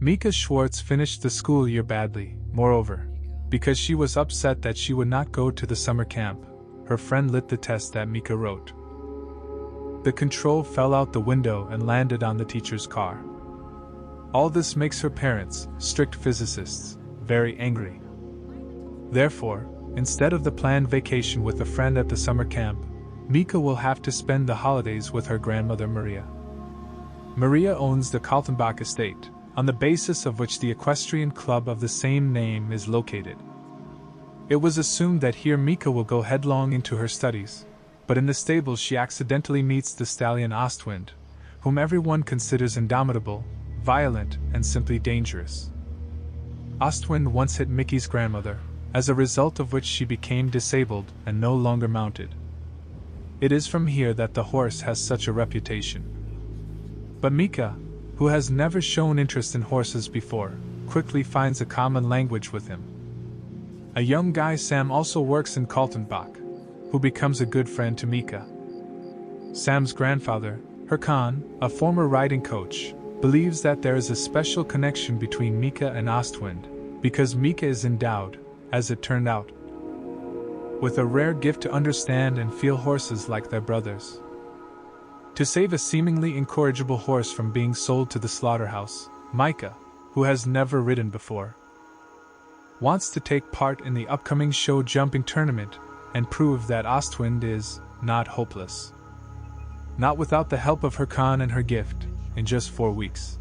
Mika Schwartz finished the school year badly. Moreover, because she was upset that she would not go to the summer camp, her friend lit the test that Mika wrote. The control fell out the window and landed on the teacher's car. All this makes her parents, strict physicists, very angry. Therefore, instead of the planned vacation with a friend at the summer camp, Mika will have to spend the holidays with her grandmother Maria. Maria owns the Kaltenbach estate, on the basis of which the equestrian club of the same name is located. It was assumed that here Mika will go headlong into her studies, but in the stables she accidentally meets the stallion Ostwind, whom everyone considers indomitable, violent, and simply dangerous. Ostwind once hit Mickey's grandmother, as a result of which she became disabled and no longer mounted. It is from here that the horse has such a reputation. But Mika, who has never shown interest in horses before, quickly finds a common language with him. A young guy Sam also works in Kaltenbach, who becomes a good friend to Mika. Sam's grandfather, Herkan, a former riding coach, believes that there is a special connection between Mika and Ostwind, because Mika is endowed, as it turned out, with a rare gift to understand and feel horses like their brothers. To save a seemingly incorrigible horse from being sold to the slaughterhouse, Mika, who has never ridden before, wants to take part in the upcoming show jumping tournament and prove that Ostwind is not hopeless. Not without the help of Herkan and her gift, in just 4 weeks,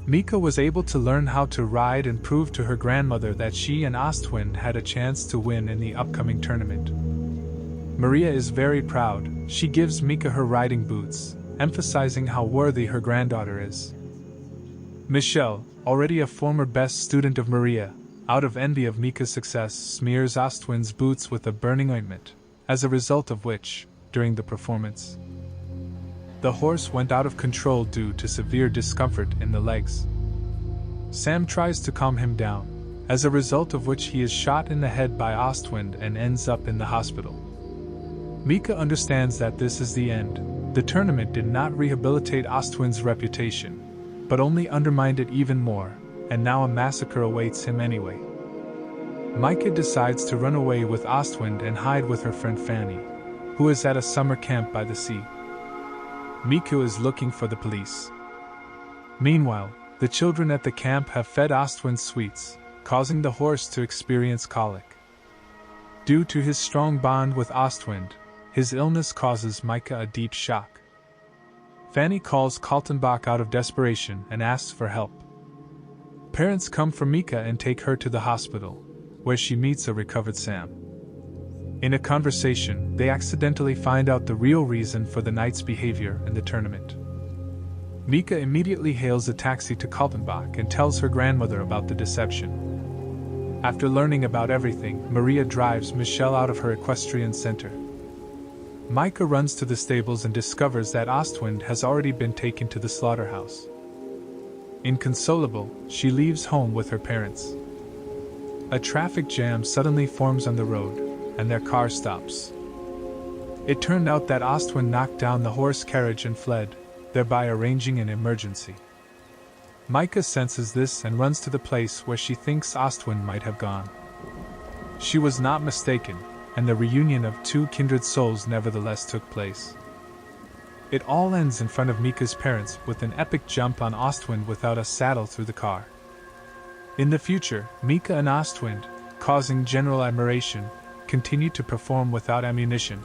Mika was able to learn how to ride and prove to her grandmother that she and Ostwind had a chance to win in the upcoming tournament. Maria is very proud. She gives Mika her riding boots, emphasizing how worthy her granddaughter is. Michelle, already a former best student of Maria, out of envy of Mika's success, smears Ostwind's boots with a burning ointment, as a result of which, during the performance, the horse went out of control due to severe discomfort in the legs. Sam tries to calm him down, as a result of which he is shot in the head by Ostwind and ends up in the hospital. Mika understands that this is the end. The tournament did not rehabilitate Ostwind's reputation, but only undermined it even more, and now a massacre awaits him anyway. Mika decides to run away with Ostwind and hide with her friend Fanny, who is at a summer camp by the sea. Mika is looking for the police. Meanwhile, the children at the camp have fed Ostwind sweets, causing the horse to experience colic. Due to his strong bond with Ostwind, his illness causes Mika a deep shock. Fanny calls Kaltenbach out of desperation and asks for help. Parents come for Mika and take her to the hospital, where she meets a recovered Sam. In a conversation, they accidentally find out the real reason for the knight's behavior in the tournament. Mika immediately hails a taxi to Kaltenbach and tells her grandmother about the deception. After learning about everything, Maria drives Michelle out of her equestrian center. Mika runs to the stables and discovers that Ostwind has already been taken to the slaughterhouse. Inconsolable, she leaves home with her parents. A traffic jam suddenly forms on the road, and their car stops. It turned out that Ostwind knocked down the horse carriage and fled, thereby arranging an emergency. Mika senses this and runs to the place where she thinks Ostwind might have gone. She was not mistaken, and the reunion of two kindred souls nevertheless took place. It all ends in front of Mika's parents with an epic jump on Ostwind without a saddle through the car. In the future, Mika and Ostwind, causing general admiration, continue to perform without ammunition,